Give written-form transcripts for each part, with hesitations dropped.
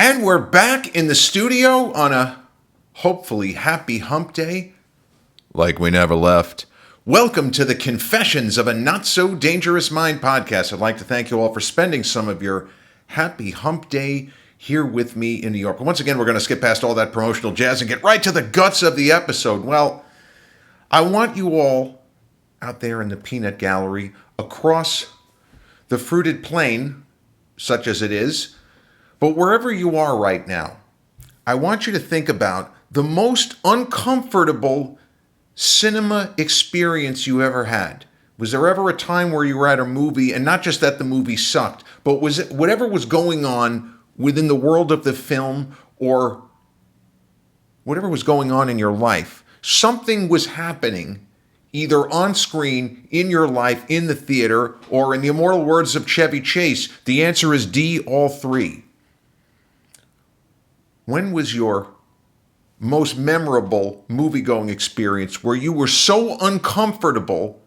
And we're back in the studio on a hopefully happy hump day, like we never left. Welcome to the Confessions of a Not So Dangerous Mind podcast. I'd like to thank you all for spending some of your happy hump day here with me in New York. Once again, we're going to skip past all that promotional jazz and get right to the guts of the episode. Well, I want you all out there in the peanut gallery across the fruited plain, such as it is, but wherever you are right now, I want you to think about the most uncomfortable cinema experience you ever had. Was there ever a time where you were at a movie, and not just that the movie sucked, but was it whatever was going on within the world of the film or whatever was going on in your life? Something was happening either on screen, in your life, in the theater, or in the immortal words of Chevy Chase, the answer is D, all three. When was your most memorable movie-going experience where you were so uncomfortable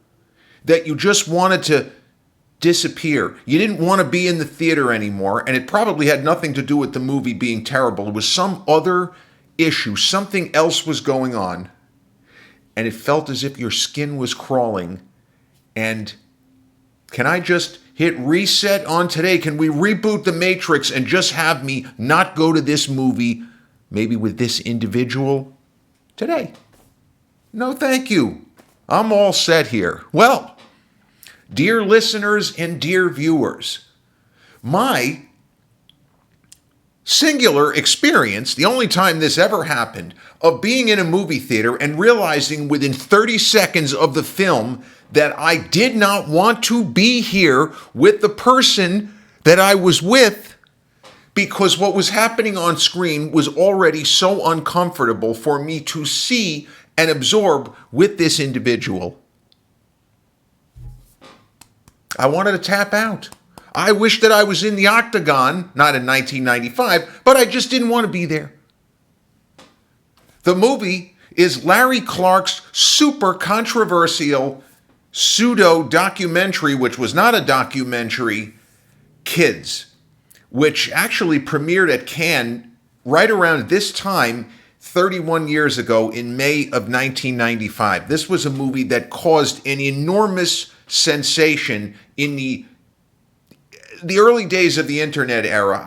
that you just wanted to disappear? You didn't want to be in the theater anymore, and it probably had nothing to do with the movie being terrible. It was some other issue. Something else was going on, and it felt as if your skin was crawling. And can I just hit reset on today? Can we reboot the Matrix and just have me not go to this movie, maybe with this individual today? No, thank you. I'm all set here. Well, dear listeners and dear viewers, my singular experience, the only time this ever happened, of being in a movie theater and realizing within 30 seconds of the film that I did not want to be here with the person that I was with, because what was happening on screen was already so uncomfortable for me to see and absorb with this individual. I wanted to tap out. I wish that I was in the Octagon, not in 1995, but I just didn't want to be there. The movie is Larry Clark's super controversial pseudo-documentary, which was not a documentary, Kids, which actually premiered at Cannes right around this time, 31 years ago in May of 1995. This was a movie that caused an enormous sensation in the early days of the internet era.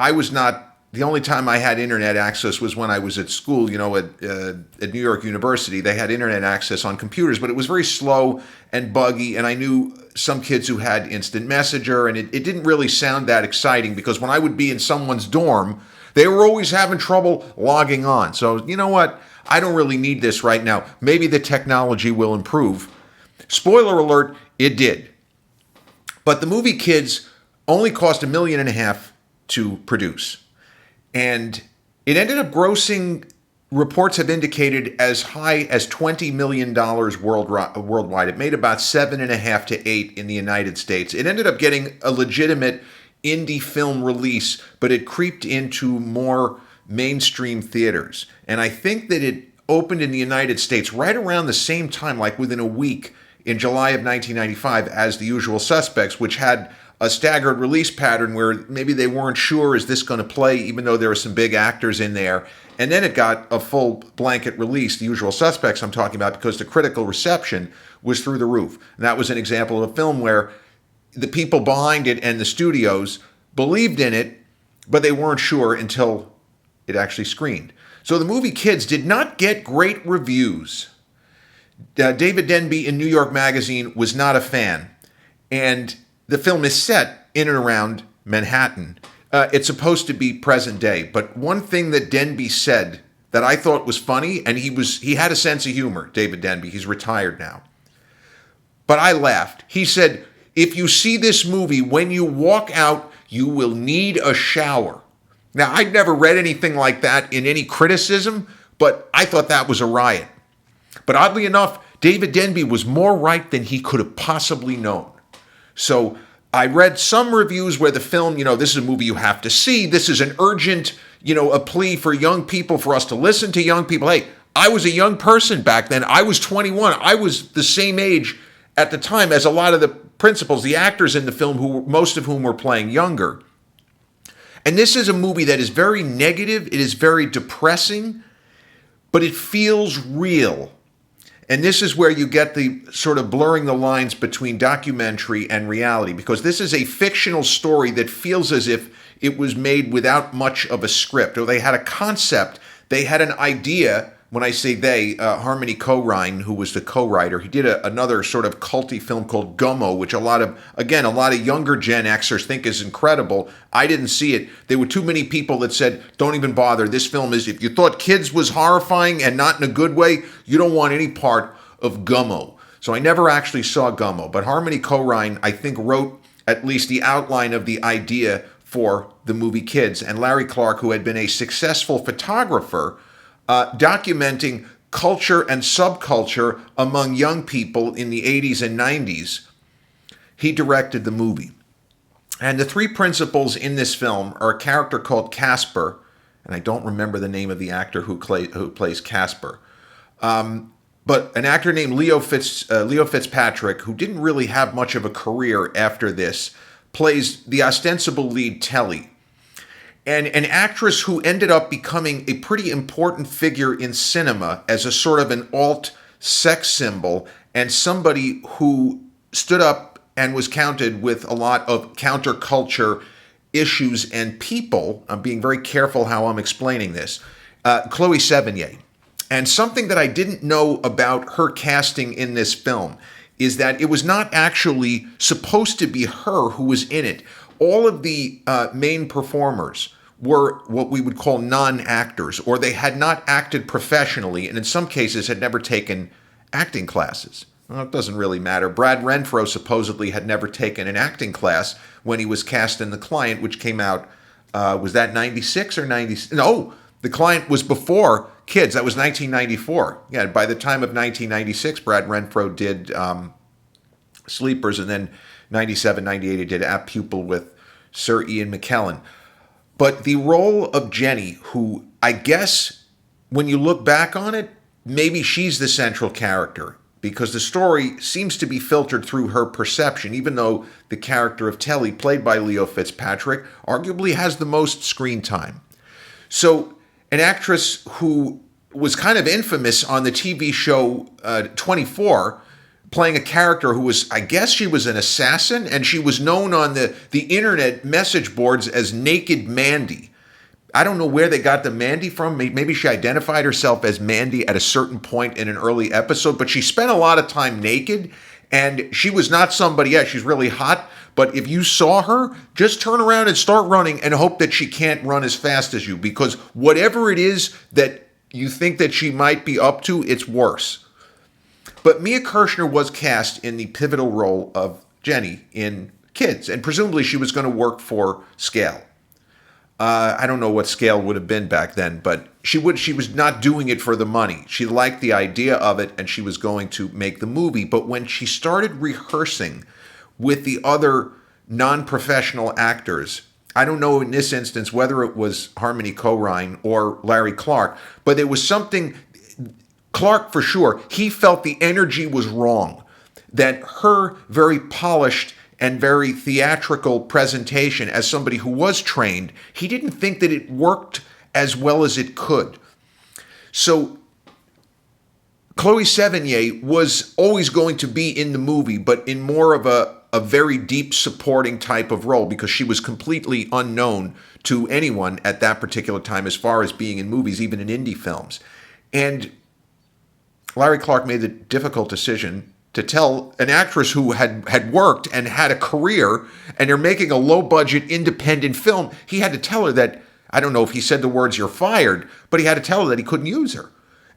The only time I had internet access was when I was at school, at New York University. They had internet access on computers, but it was very slow and buggy, and I knew some kids who had instant messenger, and it didn't really sound that exciting because when I would be in someone's dorm, they were always having trouble logging on. So, you know what? I don't really need this right now. Maybe the technology will improve. Spoiler alert, it did. But the movie Kids only cost $1.5 million to produce. And it ended up grossing, reports have indicated, as high as $20 million worldwide. It made about 7.5 to 8 in the United States. It ended up getting a legitimate indie film release, but it creeped into more mainstream theaters. And I think that it opened in the United States right around the same time, like within a week, in July of 1995, as The Usual Suspects, which had a staggered release pattern where maybe they weren't sure, is this going to play, even though there were some big actors in there. And then it got a full blanket release, The Usual Suspects I'm talking about, because the critical reception was through the roof. And that was an example of a film where the people behind it and the studios believed in it, but they weren't sure until it actually screened. So the movie Kids did not get great reviews. David Denby in New York Magazine was not a fan. And the film is set in and around Manhattan. It's supposed to be present day. But one thing that Denby said that I thought was funny, and he had a sense of humor, David Denby. He's retired now. But I laughed. He said, if you see this movie, when you walk out, you will need a shower. Now, I'd never read anything like that in any criticism, but I thought that was a riot. But oddly enough, David Denby was more right than he could have possibly known. So I read some reviews where the film, this is a movie you have to see. This is an urgent, a plea for young people, for us to listen to young people. Hey, I was a young person back then. I was 21. I was the same age at the time as a lot of the principals, the actors in the film, most of whom were playing younger. And this is a movie that is very negative, it is very depressing, but it feels real. And this is where you get the sort of blurring the lines between documentary and reality, because this is a fictional story that feels as if it was made without much of a script, or they had a concept, they had an idea. When I say they, Harmony Korine, who was the co-writer, he did another sort of culty film called Gummo, which a lot of younger Gen Xers think is incredible. I didn't see it. There were too many people that said, don't even bother. This film is, if you thought Kids was horrifying and not in a good way, you don't want any part of Gummo. So I never actually saw Gummo, but Harmony Korine, I think, wrote at least the outline of the idea for the movie Kids. And Larry Clark, who had been a successful photographer, documenting culture and subculture among young people in the 80s and 90s, he directed the movie. And the three principals in this film are a character called Casper, and I don't remember the name of the actor who plays Casper, but an actor named Leo Fitzpatrick, who didn't really have much of a career after this, plays the ostensible lead, Telly. And an actress who ended up becoming a pretty important figure in cinema as a sort of an alt sex symbol, and somebody who stood up and was counted with a lot of counterculture issues and people. I'm being very careful how I'm explaining this. Chloe Sevigny. And something that I didn't know about her casting in this film is that it was not actually supposed to be her who was in it. All of the main performers were what we would call non-actors, or they had not acted professionally, and in some cases had never taken acting classes. Well, it doesn't really matter. Brad Renfro supposedly had never taken an acting class when he was cast in The Client, which came out, was that 96 or 90? No, The Client was before Kids. That was 1994. Yeah, by the time of 1996, Brad Renfro did Sleepers, and then 97, 98, he did Apt Pupil with Sir Ian McKellen. But the role of Jenny, who I guess when you look back on it, maybe she's the central character, because the story seems to be filtered through her perception, even though the character of Telly, played by Leo Fitzpatrick, arguably has the most screen time. So an actress who was kind of infamous on the TV show 24, playing a character who was, I guess she was an assassin, and she was known on the internet message boards as Naked Mandy. I don't know where they got the Mandy from. Maybe she identified herself as Mandy at a certain point in an early episode, but she spent a lot of time naked, and she was not somebody, yeah, she's really hot, but if you saw her, just turn around and start running and hope that she can't run as fast as you, because whatever it is that you think that she might be up to, it's worse. But Mia Kirshner was cast in the pivotal role of Jenny in Kids, and presumably she was going to work for Scale. I don't know what Scale would have been back then, but she was not doing it for the money. She liked the idea of it, and she was going to make the movie. But when she started rehearsing with the other non-professional actors, I don't know in this instance whether it was Harmony Korine or Larry Clark, but there was something. Clark, for sure, he felt the energy was wrong, that her very polished and very theatrical presentation as somebody who was trained, he didn't think that it worked as well as it could. So Chloe Sevigny was always going to be in the movie, but in more of a very deep supporting type of role, because she was completely unknown to anyone at that particular time as far as being in movies, even in indie films. And Larry Clark made the difficult decision to tell an actress who had worked and had a career, and they're making a low-budget independent film, he had to tell her that, I don't know if he said the words, "you're fired," but he had to tell her that he couldn't use her.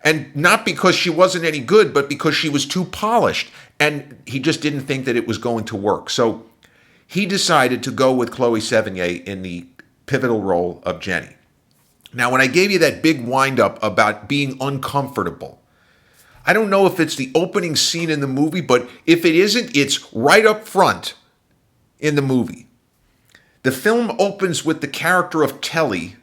And not because she wasn't any good, but because she was too polished, and he just didn't think that it was going to work. So he decided to go with Chloe Sevigny in the pivotal role of Jenny. Now, when I gave you that big wind-up about being uncomfortable, I don't know if it's the opening scene in the movie, but if it isn't, it's right up front in the movie. The film opens with the character of Telly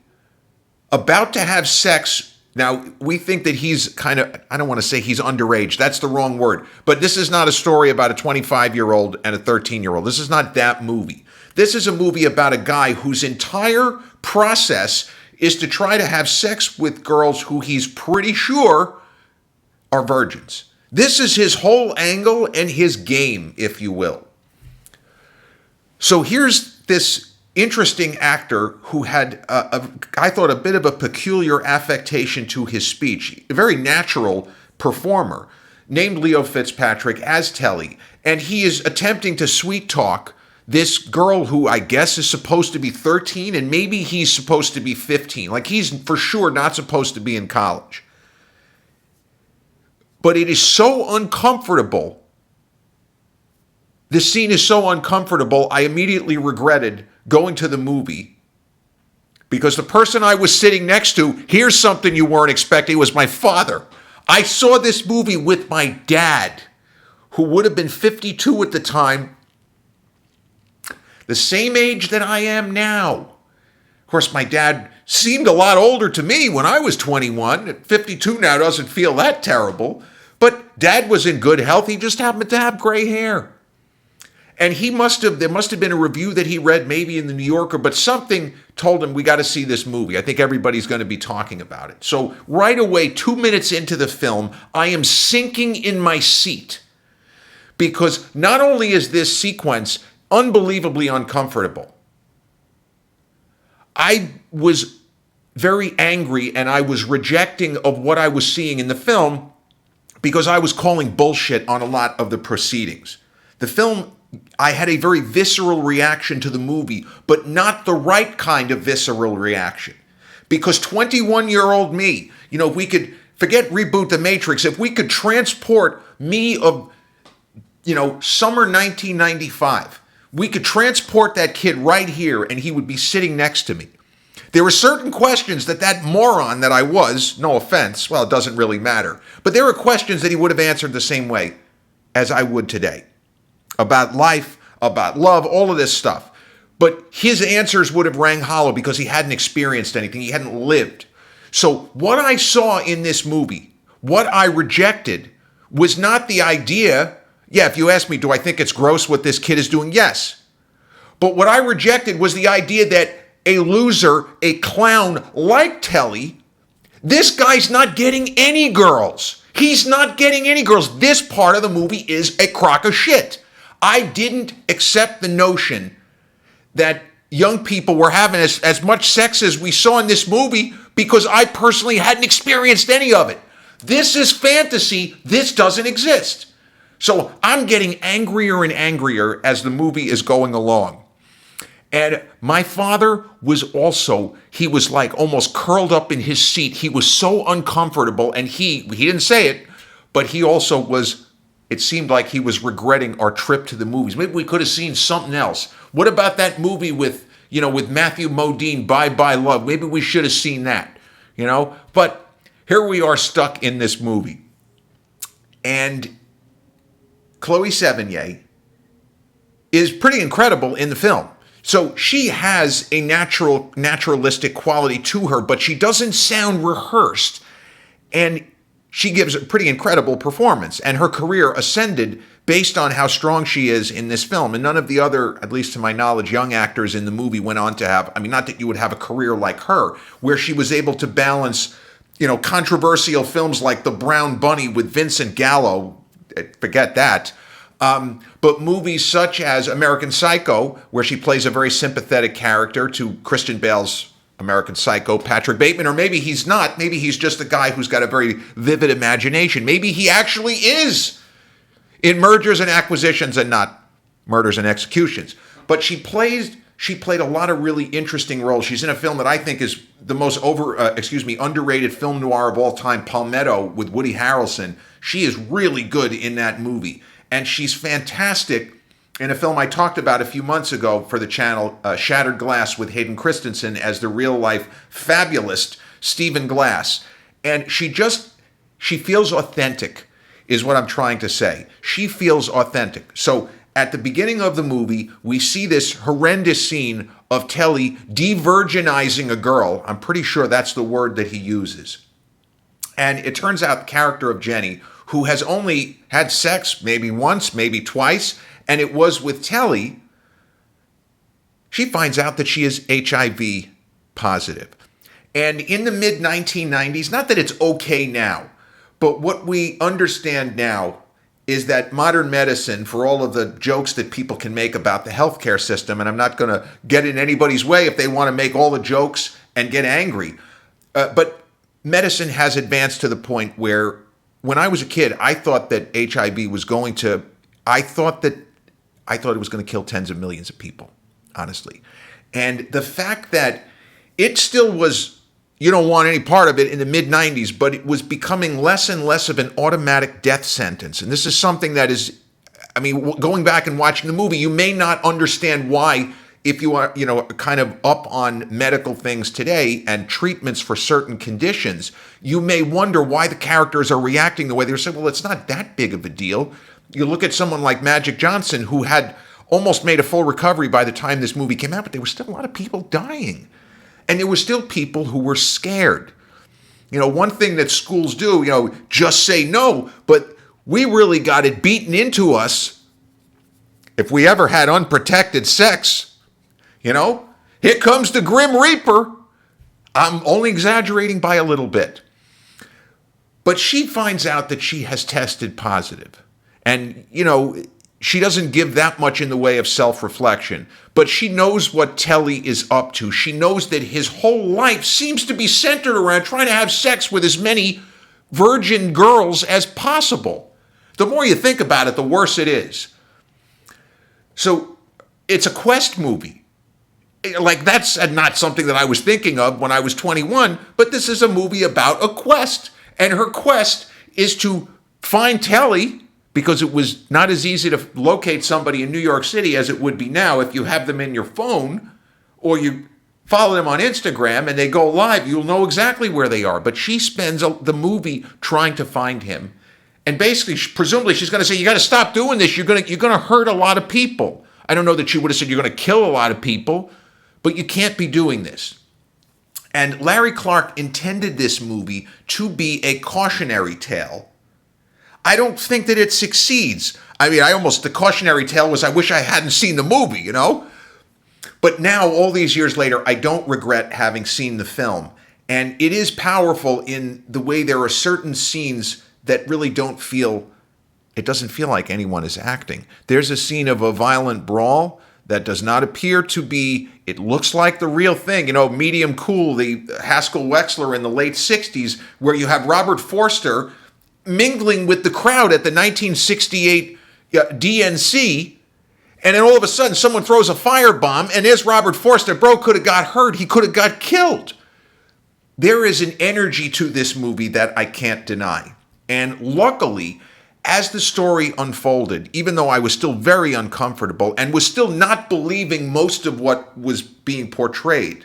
about to have sex. Now, we think that he's kind of, I don't want to say he's underage. That's the wrong word. But this is not a story about a 25-year-old and a 13-year-old. This is not that movie. This is a movie about a guy whose entire process is to try to have sex with girls who he's pretty sure are virgins. This is his whole angle and his game, if you will. So here's this interesting actor who had, I thought, a bit of a peculiar affectation to his speech, a very natural performer, named Leo Fitzpatrick as Telly, and he is attempting to sweet talk this girl who I guess is supposed to be 13, and maybe he's supposed to be 15. Like, he's for sure not supposed to be in college. But it is so uncomfortable. This scene is so uncomfortable, I immediately regretted going to the movie because the person I was sitting next to, here's something you weren't expecting, was my father. I saw this movie with my dad, who would have been 52 at the time, the same age that I am now. Of course, my dad seemed a lot older to me when I was 21. At 52 now doesn't feel that terrible. But Dad was in good health. He just happened to have gray hair. And there must have been a review that he read maybe in the New Yorker, but something told him, we got to see this movie. I think everybody's going to be talking about it. So right away, 2 minutes into the film, I am sinking in my seat because not only is this sequence unbelievably uncomfortable, I was very angry and I was rejecting of what I was seeing in the film because I was calling bullshit on a lot of the proceedings. The film, I had a very visceral reaction to the movie, but not the right kind of visceral reaction. Because 21-year-old me, if we could forget Reboot the Matrix, if we could transport me of, summer 1995, we could transport that kid right here and he would be sitting next to me. There were certain questions that moron that I was, no offense, well, it doesn't really matter, but there were questions that he would have answered the same way as I would today. About life, about love, all of this stuff. But his answers would have rang hollow because he hadn't experienced anything. He hadn't lived. So what I saw in this movie, what I rejected, was not the idea, if you ask me, do I think it's gross what this kid is doing? Yes. But what I rejected was the idea that a loser, a clown like Telly, this guy's not getting any girls. He's not getting any girls. This part of the movie is a crock of shit. I didn't accept the notion that young people were having as much sex as we saw in this movie because I personally hadn't experienced any of it. This is fantasy. This doesn't exist. So I'm getting angrier and angrier as the movie is going along. And my father was also, he was like almost curled up in his seat. He was so uncomfortable, and he didn't say it, but he also was, it seemed like he was regretting our trip to the movies. Maybe we could have seen something else. What about that movie with Matthew Modine, Bye Bye Love? Maybe we should have seen that, But here we are stuck in this movie. And Chloe Sevigny is pretty incredible in the film. So she has a naturalistic quality to her, but she doesn't sound rehearsed. And she gives a pretty incredible performance. And her career ascended based on how strong she is in this film. And none of the other, at least to my knowledge, young actors in the movie went on to have, not that you would have a career like her, where she was able to balance, controversial films like The Brown Bunny with Vincent Gallo. Forget that. But movies such as American Psycho, where she plays a very sympathetic character to Christian Bale's American Psycho, Patrick Bateman, or maybe he's not. Maybe he's just a guy who's got a very vivid imagination. Maybe he actually is in Mergers and Acquisitions and not Murders and Executions. But she played a lot of really interesting roles. She's in a film that I think is the most underrated film noir of all time, Palmetto, with Woody Harrelson. She is really good in that movie. And she's fantastic in a film I talked about a few months ago for the channel, Shattered Glass, with Hayden Christensen as the real-life fabulous Stephen Glass. And she feels authentic, is what I'm trying to say. She feels authentic. So at the beginning of the movie, we see this horrendous scene of Telly de-virginizing a girl. I'm pretty sure that's the word that he uses. And it turns out the character of Jenny, who has only had sex maybe once, maybe twice, and it was with Telly, she finds out that she is HIV positive. And in the mid 1990s, not that it's okay now, but what we understand now is that modern medicine, for all of the jokes that people can make about the healthcare system, and I'm not going to get in anybody's way if they want to make all the jokes and get angry, but medicine has advanced to the point where when I was a kid, I thought that HIV was going to, I thought it was going to kill tens of millions of people, honestly. And the fact that it still was, you don't want any part of it in the mid-90s, but it was becoming less and less of an automatic death sentence. And this is something that is, I mean, going back and watching the movie, you may not understand why, if you are, kind of up on medical things today and treatments for certain conditions, you may wonder why the characters are reacting the way they're saying, well, it's not that big of a deal. You look at someone like Magic Johnson, who had almost made a full recovery by the time this movie came out, but there were still a lot of people dying. And there were still people who were scared. One thing that schools do, just say no, but we really got it beaten into us if we ever had unprotected sex. Here comes the Grim Reaper. I'm only exaggerating by a little bit. But she finds out that she has tested positive. And, she doesn't give that much in the way of self-reflection, but she knows what Telly is up to. She knows that his whole life seems to be centered around trying to have sex with as many virgin girls as possible. The more you think about it, the worse it is. So it's a quest movie. Like, that's not something that I was thinking of when I was 21, but this is a movie about a quest. And her quest is to find Telly, because it was not as easy to locate somebody in New York City as it would be now. If you have them in your phone or you follow them on Instagram and they go live, you'll know exactly where they are. But she spends the movie trying to find him. And basically, presumably, she's going to say, you got to stop doing this. You're going to hurt a lot of people. I don't know that she would have said you're going to kill a lot of people, but you can't be doing this. And Larry Clark intended this movie to be a cautionary tale. I don't think that it succeeds. I mean, the cautionary tale was, I wish I hadn't seen the movie, But now, all these years later, I don't regret having seen the film. And it is powerful in the way there are certain scenes that really doesn't feel like anyone is acting. There's a scene of a violent brawl that does not appear to be, it looks like the real thing. Medium Cool, the Haskell Wexler in the late 60s, where you have Robert Forster mingling with the crowd at the 1968 DNC, and then all of a sudden someone throws a firebomb, and there's Robert Forster. Bro could have got hurt. He could have got killed. There is an energy to this movie that I can't deny. And luckily, as the story unfolded, even though I was still very uncomfortable and was still not believing most of what was being portrayed,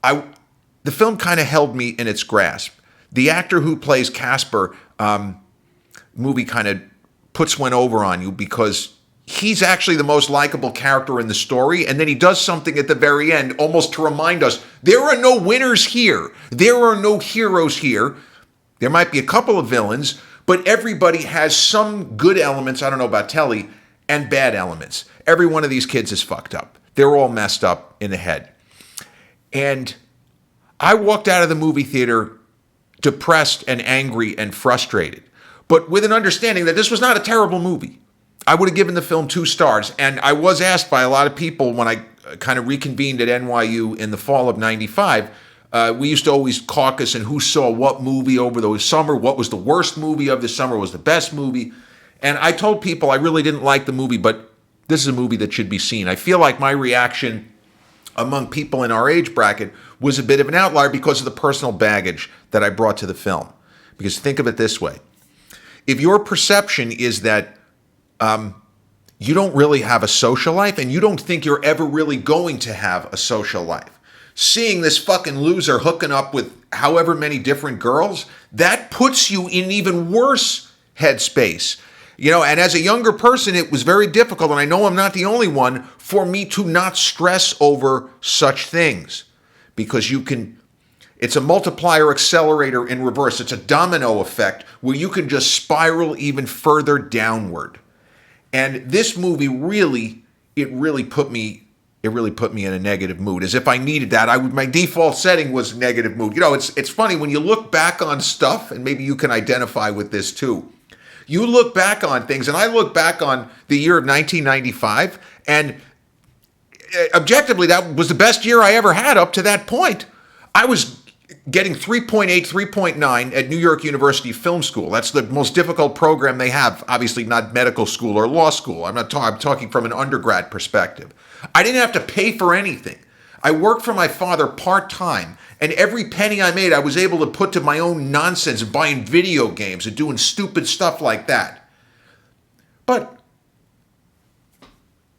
the film kind of held me in its grasp. The actor who plays Casper, movie kind of puts one over on you because he's actually the most likable character in the story, and then he does something at the very end almost to remind us, there are no winners here. There are no heroes here. There might be a couple of villains, but everybody has some good elements, I don't know about Telly, and bad elements. Every one of these kids is fucked up. They're all messed up in the head. And I walked out of the movie theater depressed and angry and frustrated, but with an understanding that this was not a terrible movie. I would have given the film 2 stars, and I was asked by a lot of people when I kind of reconvened at NYU in the fall of '95. We used to always caucus and who saw what movie over the summer, what was the worst movie of the summer, was the best movie. And I told people I really didn't like the movie, but this is a movie that should be seen. I feel like my reaction among people in our age bracket was a bit of an outlier because of the personal baggage that I brought to the film. Because think of it this way. If your perception is that you don't really have a social life and you don't think you're ever really going to have a social life, seeing this fucking loser hooking up with however many different girls, that puts you in even worse headspace. And as a younger person, it was very difficult, and I know I'm not the only one, for me to not stress over such things. Because it's a multiplier accelerator in reverse. It's a domino effect where you can just spiral even further downward. And this movie really put me it really put me in a negative mood. As if I needed that. My default setting was negative mood. You know, it's funny when you look back on stuff, and maybe you can identify with this too. You look back on things, and I look back on the year of 1995, and objectively, that was the best year I ever had up to that point. I was getting 3.8, 3.9 at New York University Film School. That's the most difficult program they have. Obviously, not medical school or law school. I'm talking from an undergrad perspective. I didn't have to pay for anything. I worked for my father part-time, and every penny I made, I was able to put to my own nonsense, buying video games and doing stupid stuff like that. But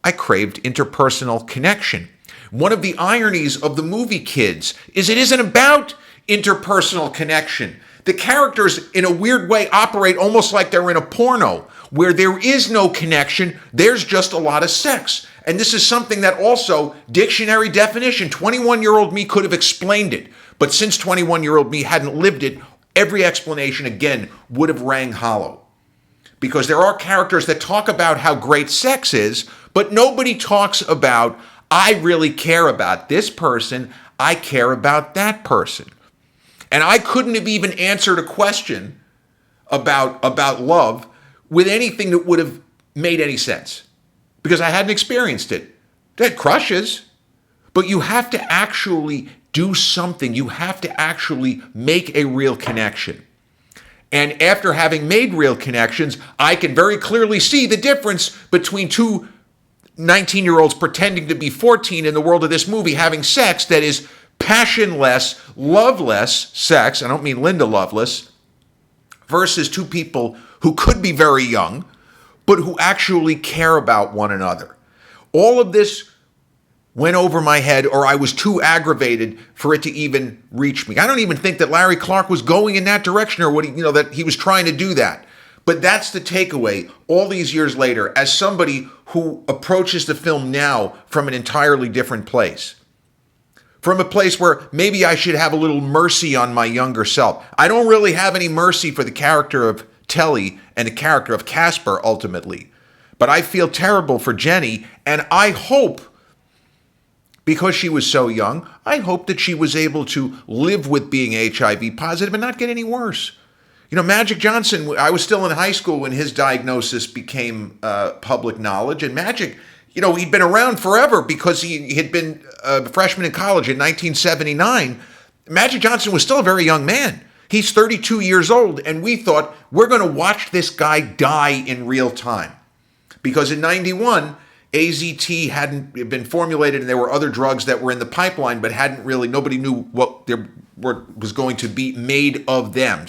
I craved interpersonal connection. One of the ironies of the movie Kids is it isn't about interpersonal connection. The characters, in a weird way, operate almost like they're in a porno, where there is no connection, there's just a lot of sex. And this is something that also, dictionary definition, 21-year-old me could have explained it. But since 21-year-old me hadn't lived it, every explanation, again, would have rang hollow. Because there are characters that talk about how great sex is, but nobody talks about, I really care about this person, I care about that person. And I couldn't have even answered a question about love with anything that would have made any sense. Because I hadn't experienced it. I had crushes. But you have to actually do something. You have to actually make a real connection. And after having made real connections, I can very clearly see the difference between two 19-year-olds pretending to be 14 in the world of this movie having sex that is passionless, loveless sex. I don't mean Linda Lovelace. Versus two people who could be very young, but who actually care about one another. All of this went over my head, or I was too aggravated for it to even reach me. I don't even think that Larry Clark was going in that direction, or that he was trying to do that. But that's the takeaway all these years later, as somebody who approaches the film now from an entirely different place. From a place where maybe I should have a little mercy on my younger self. I don't really have any mercy for the character of Telly and the character of Casper ultimately. But I feel terrible for Jenny, and I hope, because she was so young, I hope that she was able to live with being HIV positive and not get any worse. You know, Magic Johnson, I was still in high school when his diagnosis became public knowledge, and Magic, you know, he'd been around forever because he had been a freshman in college in 1979. Magic Johnson was still a very young man. He's 32 years old, and we thought, we're going to watch this guy die in real time. Because in 91, AZT hadn't been formulated, and there were other drugs that were in the pipeline, but nobody knew what was going to be made of them.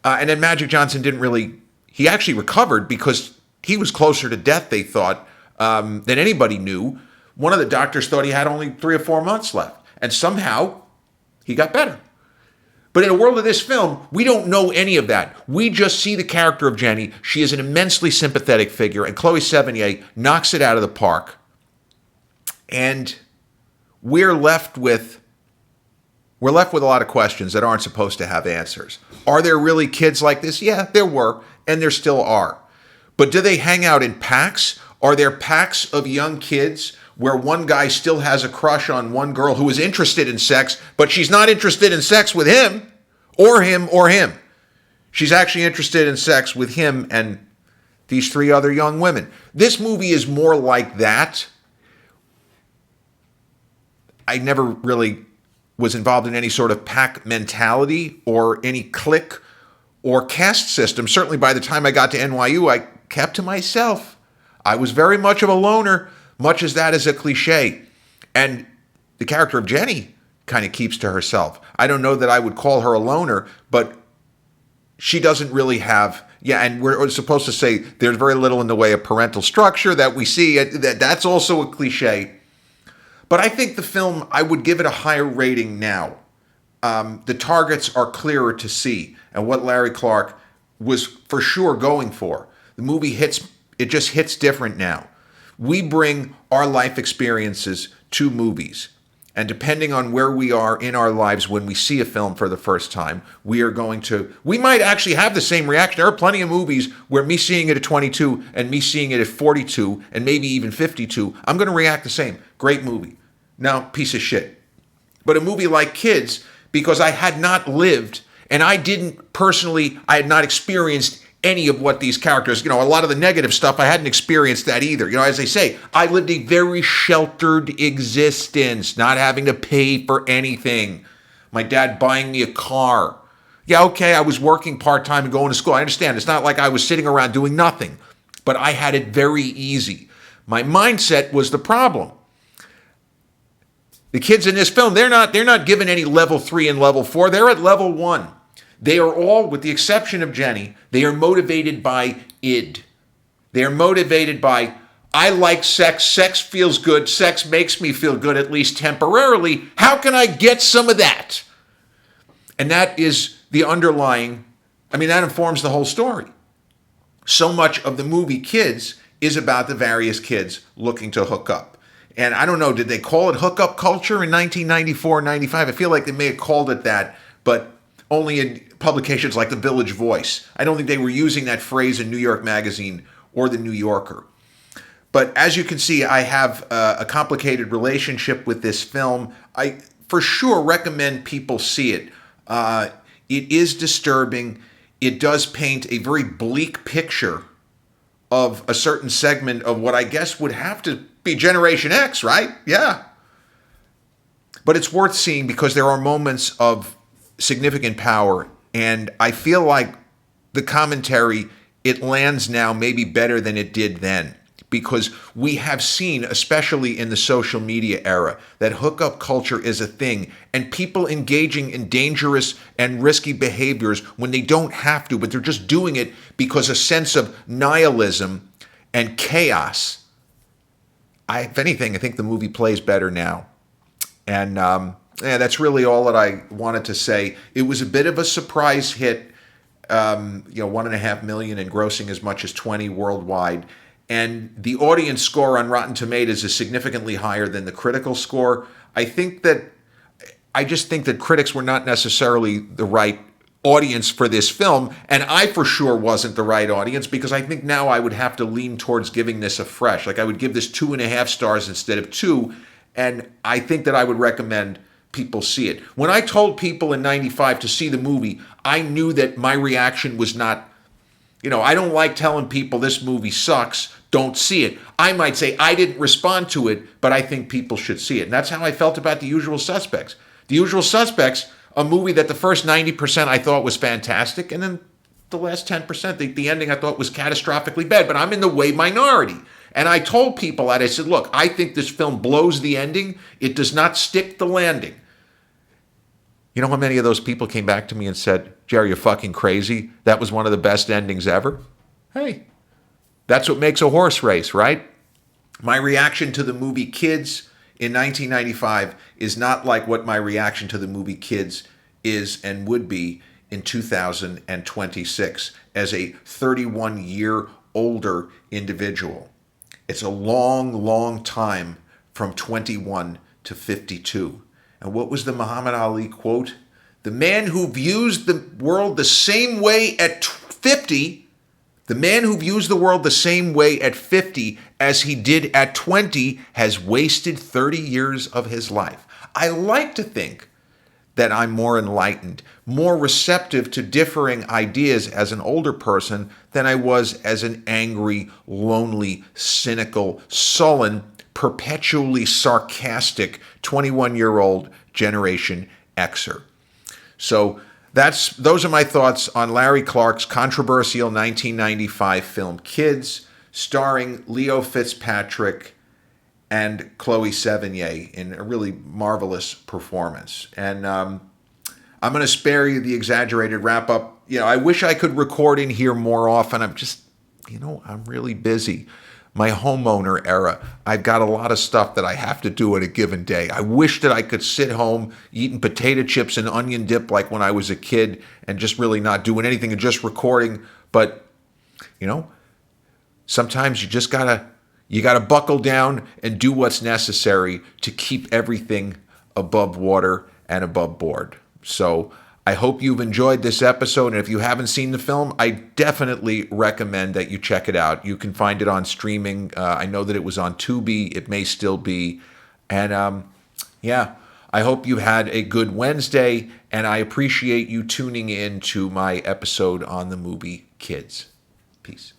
And then Magic Johnson he actually recovered because he was closer to death, they thought, than anybody knew. One of the doctors thought he had only 3 or 4 months left. And somehow, he got better. But in the world of this film, we don't know any of that. We just see the character of Jenny. She is an immensely sympathetic figure, and Chloe Sevigny knocks it out of the park. And we're left with a lot of questions that aren't supposed to have answers. Are there really kids like this? Yeah, there were, and there still are. But do they hang out in packs? Are there packs of young kids where one guy still has a crush on one girl who is interested in sex, but she's not interested in sex with him, or him, or him. She's actually interested in sex with him and these 3 other young women. This movie is more like that. I never really was involved in any sort of pack mentality or any clique or caste system. Certainly by the time I got to NYU, I kept to myself. I was very much of a loner, much as that is a cliche. And the character of Jenny kind of keeps to herself. I don't know that I would call her a loner, but she doesn't really have, and we're supposed to say there's very little in the way of parental structure that we see. That's also a cliche. But I think the film, I would give it a higher rating now. The targets are clearer to see, and what Larry Clark was for sure going for. The movie just hits different now. We bring our life experiences to movies. And depending on where we are in our lives when we see a film for the first time, we might actually have the same reaction. There are plenty of movies where me seeing it at 22 and me seeing it at 42 and maybe even 52, I'm going to react the same. Great movie. No, piece of shit. But a movie like Kids, because I had not lived and I had not experienced any of what these characters, a lot of the negative stuff, I hadn't experienced that either. As they say, I lived a very sheltered existence, not having to pay for anything. My dad buying me a car. Yeah, okay, I was working part-time and going to school. I understand. It's not like I was sitting around doing nothing, but I had it very easy. My mindset was the problem. The kids in this film, they're not given any level 3 and level 4. They're at level 1. They are all, with the exception of Jenny, they are motivated by id. They are motivated by, I like sex, sex feels good, sex makes me feel good, at least temporarily. How can I get some of that? And that is the underlying, that informs the whole story. So much of the movie Kids is about the various kids looking to hook up. And I don't know, did they call it hookup culture in 1994, 95? I feel like they may have called it that, but only in publications like the Village Voice. I don't think they were using that phrase in New York Magazine or the New Yorker. But as you can see, I have a complicated relationship with this film. I for sure recommend people see it. It is disturbing. It does paint a very bleak picture of a certain segment of what I guess would have to be Generation X, right? Yeah. But it's worth seeing because there are moments of significant power, and I feel like the commentary, it lands now maybe better than it did then, because we have seen, especially in the social media era, that hookup culture is a thing, and people engaging in dangerous and risky behaviors when they don't have to, but they're just doing it because a sense of nihilism and chaos. If anything, I think the movie plays better now. And that's really all that I wanted to say. It was a bit of a surprise hit, 1.5 million and grossing as much as 20 worldwide. And the audience score on Rotten Tomatoes is significantly higher than the critical score. I just think that critics were not necessarily the right audience for this film, and I for sure wasn't the right audience, because I think now I would have to lean towards giving this a fresh. Like I would give this 2.5 stars instead of 2, and I think that I would recommend people see it. When I told people in 95 to see the movie, I knew that my reaction was not, I don't like telling people this movie sucks, don't see it. I might say I didn't respond to it, but I think people should see it. And that's how I felt about The Usual Suspects. The Usual Suspects, a movie that the first 90% I thought was fantastic, and then the last 10%, the ending I thought was catastrophically bad, but I'm in the way minority. And I told people that, I said, look, I think this film blows the ending. It does not stick the landing. You know how many of those people came back to me and said, Jerry, you're fucking crazy. That was one of the best endings ever. Hey, that's what makes a horse race, right? My reaction to the movie Kids in 1995 is not like what my reaction to the movie Kids is and would be in 2026 as a 31-year older individual. It's a long, long time from 21 to 52. And what was the Muhammad Ali quote? The man who views the world the same way at 50, the man who views the world the same way at 50 as he did at 20 has wasted 30 years of his life. I like to think that I'm more enlightened, more receptive to differing ideas as an older person than I was as an angry, lonely, cynical, sullen, perpetually sarcastic 21-year-old Generation Xer. So those are my thoughts on Larry Clark's controversial 1995 film Kids, starring Leo Fitzpatrick and Chloe Sevigny in a really marvelous performance. And I'm going to spare you the exaggerated wrap-up. I wish I could record in here more often. I'm really busy. My homeowner era, I've got a lot of stuff that I have to do at a given day. I wish that I could sit home eating potato chips and onion dip like when I was a kid and just really not doing anything and just recording. But, sometimes you gotta buckle down and do what's necessary to keep everything above water and above board. So I hope you've enjoyed this episode. And if you haven't seen the film, I definitely recommend that you check it out. You can find it on streaming. I know that it was on Tubi. It may still be. And yeah, I hope you had a good Wednesday. And I appreciate you tuning in to my episode on the movie Kids. Peace.